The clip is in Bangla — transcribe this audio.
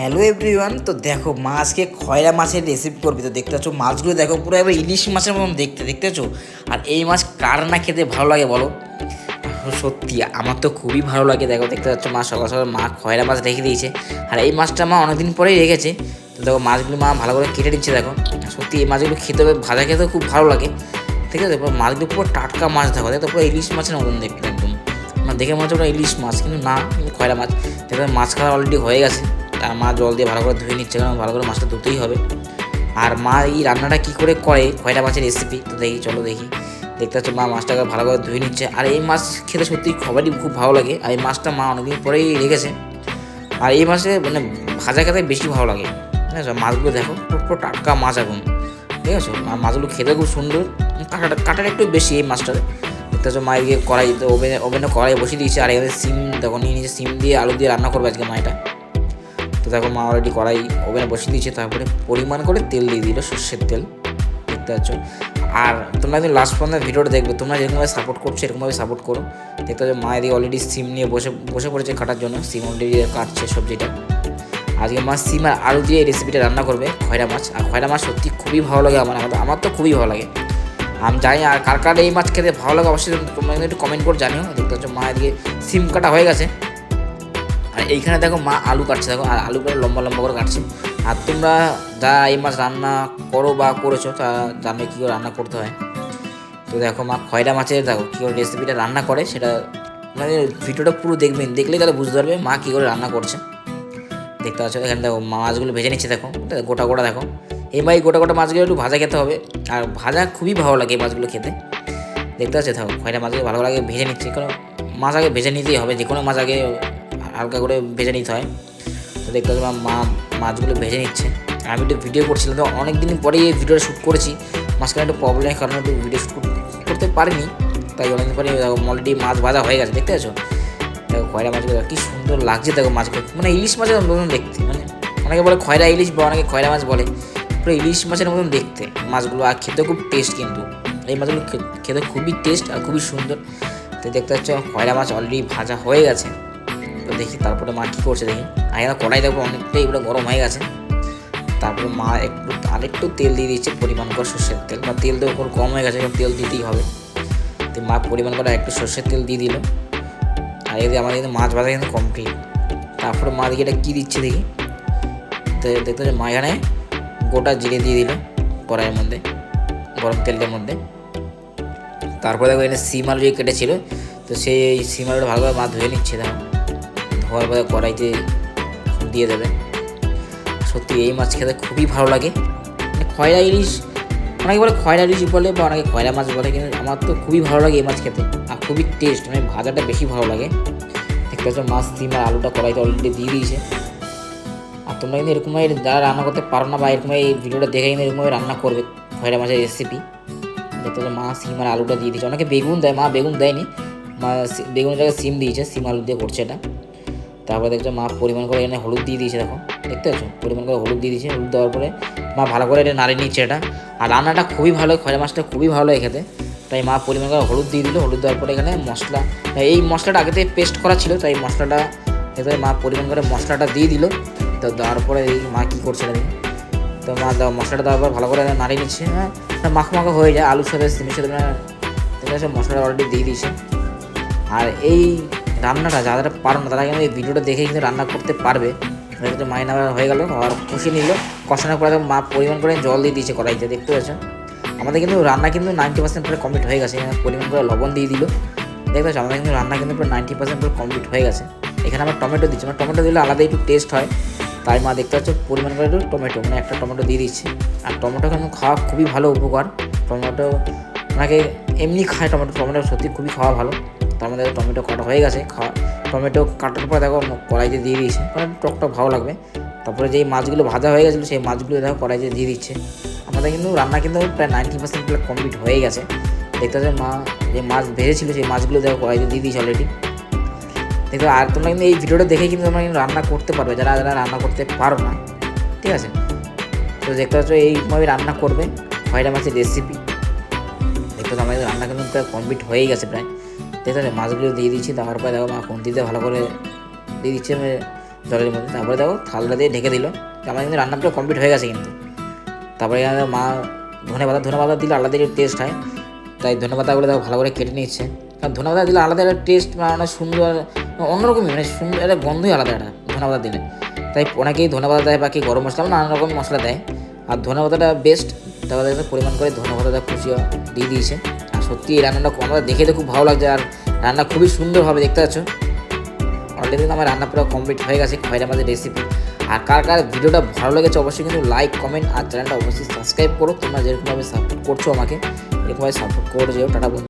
Hello everyone. তো দেখো মা আজকে খয়রা মাছের রেসিপি করবি। তো দেখতে পাচ্ছ মাছগুলো দেখো পুরো এবার ইলিশ মাছের মতন দেখতে পাচ্ছ। আর এই মাছ কার না খেতে ভালো লাগে বলো? সত্যি আমার তো খুবই ভালো লাগে। দেখো দেখতে পাচ্ছ মা সকাল সকাল মা খয়রা মাছ রেখে দিয়েছে। আর এই মাছটা মা অনেকদিন পরেই রেখেছে। তো দেখো মাছগুলো মা ভালো করে কেটে দিচ্ছে। দেখো সত্যি এই মাছগুলো খেতে হবে, ভাজা খেতেও খুব ভালো লাগে। ঠিক আছে, মাছগুলো পুরো টাটকা মাছ দেখো, দেখো পুরো ইলিশ মাছের মতন দেখতে একদম। মানে দেখে মনে হচ্ছে ওটা ইলিশ মাছ, কিন্তু না, কিন্তু খয়রা মাছ। দেখো মাছ খাওয়া অলরেডি হয়ে গেছে। আর মা জল দিয়ে ভালো করে ধুয়ে নিচ্ছে, কারণ ভালো করে মাছটা ধুতেই হবে। আর মা এই রান্নাটা কী করে করে খয়রা মাছের রেসিপি, তো দেখি, চলো দেখি। দেখতে পাচ্ছ মা মাছটাকে ভালো করে ধুয়ে নিচ্ছে। আর এই মাছ খেতে সত্যি সবারই খুব ভালো লাগে। আর এই মাছটা মা অনেকদিন পরেই রেখেছে। আর এই মাছে মানে ভাজা খেতে বেশি ভালো লাগে। ঠিক আছে, মাছগুলো দেখো পুরো টাটকা মাছ এখন। ঠিক আছে, আর মাছগুলো খেতে খুব সুন্দর। কাটাটা একটু বেশি এই মাছটাতে। দেখতে পাচ্ছ মা এদিকে কড়াইতে ওভেনে কড়াই বসিয়ে দিয়েছে। আর এখানে সিম দেখো নিয়ে নিয়েছে, সিম দিয়ে আলু দিয়ে রান্না করবে আজকে মা এটা। তো দেখো মা অলরেডি কড়াই ওভেনে বসিয়ে দিয়েছে। তারপরে পরিমাণ করে তেল দিয়ে দিল, সর্ষের তেল। দেখতে পাচ্ছ। আর তোমরা একদিন লাস্ট পর্যন্ত ভিডিওটা দেখবে। তোমরা যেরকমভাবে সাপোর্ট করছো এরকমভাবে সাপোর্ট করো। দেখতে পাচ্ছ মা এদিকে অলরেডি সিম নিয়ে বসে পড়েছে কাটার জন্য। সিম অলরেডি কাটছে সবজিটা। আজকে মা সিম আর আলু দিয়ে এই রেসিপিটা রান্না করবে খয়রা মাছ। আর খয়রা মাছ সত্যি খুবই ভালো লাগে আমার তো খুবই ভালো লাগে। আমি জানি আর কার কার এই মাছ খেতে ভালো লাগে অবশ্যই তোমরা একটু কমেন্ট করে জানিও। দেখতে পাচ্ছ মা এদিকে সিম কাটা হয়ে গেছে। আর এইখানে দেখো মা আলু কাটছে, দেখো, আর আলু করে লম্বা লম্বা করে কাটছে। আর তোমরা যা এই মাছ রান্না করো বা করেছো তা জানো কী করে রান্না করতে হয়। তো দেখো মা খয়রা মাছের দেখো কী করে রেসিপিটা রান্না করে, সেটা মানে ভিডিওটা পুরো দেখবেন, দেখলেই তাহলে বুঝতে পারবে মা কী করে রান্না করছে। দেখতে পাচ্ছ এখানে দেখো মাছগুলো ভেজে নিচ্ছে। দেখো গোটা গোটা দেখো, এই গোটা গোটা মাছগুলো একটু ভাজা খেতে হবে। আর ভাজা খুবই ভালো লাগে এই মাছগুলো খেতে। দেখতে পাচ্ছি দেখো খয়রা মাছগুলো ভালো লাগে ভেজে নিচ্ছে, কারণ মাছ আগে ভেজে নিতেই হবে, যে কোনো মাছ আগে হালকা করে ভেজে নিতে হয়। তো দেখতে পাচ্ছি মা মাছগুলো ভেজে নিচ্ছে। আমি একটু ভিডিও করছিলাম, তো অনেক দিন পরেই এই ভিডিওটা শ্যুট করেছি। মাঝখানে একটু প্রবলেমের কারণে একটু ভিডিও শ্যুট করতে পারিনি, তাই অনেকদিন পরে অলরেডি মাছ ভাজা হয়ে গেছে। দেখতে পাচ্ছ দেখো খয়রা মাছগুলো কী সুন্দর লাগছে। দেখো মাছগুলো মানে ইলিশ মাছের মতন দেখতে, মানে অনেকে বলে খয়রা ইলিশ বা অনেকে খয়রা মাছ বলে, পুরো ইলিশ মাছের মতন দেখতে মাছগুলো। আর খেতে খুব টেস্ট, কিন্তু এই মাছগুলো খেতে খুবই টেস্ট আর খুবই সুন্দর। তো দেখতে পাচ্ছ খয়রা মাছ অলরেডি ভাজা হয়ে গেছে। তো দেখি তারপরে মা কী করছে দেখি। আর এখানে কড়াই দেখো অনেকটাই এগুলো গরম হয়ে গেছে। তারপরে মা আরেকটু তেল দিয়ে দিচ্ছে, পরিমাণ করে সর্ষের তেল। বা তেল তো ওপর কম হয়ে গেছে, তেল দিতেই হবে। তো মা পরিমাণ করে একটু সর্ষের তেল দিয়ে দিল। আর এদিকে আমার কিন্তু মাছ ভাজা কিন্তু কমপ্লিট। তারপরে মা দিকে এটা কী দিচ্ছে দেখি। তো দেখতে পাচ্ছি মা এখানে গোটা জিরে দিয়ে দিল কড়াইয়ের মধ্যে, গরম তেলের মধ্যে। তারপরে দেখো এখানে সিম আলু যে কেটেছিল, তো সেই সিম আলুটা ভালোভাবে মা ধুয়ে নিচ্ছে। দেখো ধোয়ার পরে কড়াইতে দিয়ে দেবে। সত্যি এই মাছ খেতে খুবই ভালো লাগে। মানে খয়রা ইলিশ, অনেকে বলে খয়রা ইলিশ বলে বা অনেকে খয়রা মাছ বলে, কিন্তু আমার তো খুবই ভালো লাগে এই মাছ খেতে। আর খুবই টেস্ট, মানে ভাজাটা বেশি ভালো লাগে। দেখতে পাচ্ছ মাছ সিম আর আলুটা কড়াইতে অলরেডি দিয়ে দিয়েছে। আর তোমরা কিন্তু এরকমভাবে যারা রান্না করতে পারো না বা এরকম এই ভিডিওটা দেখে কিন্তু এরকমভাবে রান্না করবে খয়রা মাছের রেসিপি। দেখতে পাচ্ছ মা সিম আর আলুটা দিয়ে দিয়েছে। অনেকে বেগুন দেয়, মা বেগুন দেয়নি, মা বেগুনের জায়গায় সিম দিয়েছে, সিম আলু দিয়ে করছে এটা। তারপরে দেখছো মা পরিমাণ করে এখানে হলুদ দিয়ে দিয়েছে। দেখো দেখতে পাচ্ছ পরিমাণ করে হলুদ দিয়ে দিয়েছে। হলুদ দেওয়ার পরে মা ভালো করে এটা নাড়িয়ে নিচ্ছে এটা। আর রান্নাটা খুবই ভালো, খয়রা মাছটা খুবই ভালো লাগে খেতে। তাই মা পরিমাণ করে হলুদ দিয়ে দিল। হলুদ দেওয়ার পরে এখানে মশলা, এই মশলাটা আগে থেকে পেস্ট করা ছিল, তাই মশলাটা এতে মা পরিমাণ করে মশলাটা দিয়ে দিল। তো দেওয়ার পরে এই মা কী করছে দেখি। তো মা মশলাটা দেওয়ার পর ভালো করে নাড়িয়ে নিচ্ছে। হ্যাঁ, মাখো মাখো হয়ে যায় আলুর সাথে সিমের সাথে। মশলাটা অলরেডি দিয়ে দিয়েছে। আর এই রান্নাটা যারা পারো না তারা কিন্তু এই ভিডিওটা দেখে কিন্তু রান্না করতে পারবে। মাইন হয়ে গেল আর কষিয়ে নিল। কষানোর পরে মা পরিমাণ করে জল দিয়ে দিয়েছে কড়াইতে। দেখতে পাচ্ছ আমাদের কিন্তু রান্না কিন্তু 90% পুরো কমপ্লিট হয়ে গেছে। পরিমাণ করে লবণ দিয়ে দিল। দেখতে পাচ্ছ আমাদের কিন্তু রান্না কিন্তু পুরো 90% পুরো কমপ্লিট হয়ে গেছে। এখানে আমরা টমেটো দিচ্ছি, মানে টমেটো দিলে আলাদা একটু টেস্ট হয়, তাই মা দেখতে পাচ্ছ পরিমাণ করে একটু টমেটো, মানে একটা টমেটো দিয়ে দিচ্ছি। আর টমেটো কিন্তু খাওয়া খুবই ভালো উপকার। টমেটো ওনাকে এমনি খায়, টমেটো সত্যি খুবই খাওয়া ভালো। তার মধ্যে টমেটো কাটা হয়ে গেছে। টমেটো কাটার পর দেখো কড়াইতে দিয়ে দিয়েছে, কারণ টকটক ভালো লাগবে। তারপরে যেই মাছগুলো ভাজা হয়ে গেছিলো সেই মাছগুলো দেখো কড়াইতে দিয়ে দিচ্ছে। আমাদের কিন্তু রান্না কিন্তু প্রায় 90% প্রায় কমপ্লিট হয়ে গেছে। দেখতে পাচ্ছি মা যে মাছ ভেজেছিল সেই মাছগুলো দেখো কড়াইতে দিয়ে দিয়েছে অলরেডি। দেখো আর তোমরা কিন্তু এই ভিডিওটা দেখে কিন্তু তোমরা কিন্তু রান্না করতে পারবে, যারা যারা রান্না করতে পারো না। ঠিক আছে, তো দেখতে পাচ্ছ এইভাবে রান্না করবে খয়রা মাছের রেসিপি। দেখতে পাচ্ছ আমাদের রান্না কিন্তু প্রায় কমপ্লিট হয়েই গেছে প্রায়। দেখতে পাচ্ছ মাছগুলো দিয়ে দিচ্ছি। তারপরে দেখো মা খুন্তিতে ভালো করে দিয়ে দিচ্ছে, জলের মধ্যে। তারপরে দেখো থালটা দিয়ে ঢেকে দিল। আমার কিন্তু রান্নাটা কমপ্লিট হয়ে গেছে কিন্তু। তারপরে এখানে মা ধনেপাতা দিলে আলাদা একটা টেস্ট হয়, তাই ধনেপাতাগুলো দেখো ভালো করে কেটে নিচ্ছে। কারণ ধনেপাতা দিলে আলাদা একটা টেস্ট, মানে সুন্দর অন্যরকমই, মানে সুন্দর একটা গন্ধই আলাদা একটা ধনেপাতা দিলে। তাই অনেকেই ধনেপাতা দেয়, বাকি গরম মশলা নানান রকম মশলা দেয়, আর ধনেপাতাটা বেস্ট। তারপরে পরিমাণ করে ধনেপাতাটা কুচিয়ে দিয়ে দিয়েছে। আর সত্যি এই রান্নাটা আমাদের দেখে তো খুব ভালো লাগছে, আর রান্না খুবই সুন্দর হবে, দেখতে পাচ্ছ। অলরেডি আমার রান্না পুরো কমপ্লিট হয়ে গেছে খয়রা মাছের রেসিপি। আর কার কার ভিডিওটা ভালো লেগেছে অবশ্যই কিন্তু লাইক, কমেন্ট আর চ্যানেলটা অবশ্যই সাবস্ক্রাইব করো। তোমরা যেরকমভাবে সাপোর্ট করছো আমাকে, এরকমভাবে সাপোর্ট করে যেও। টাটা বন্ধু।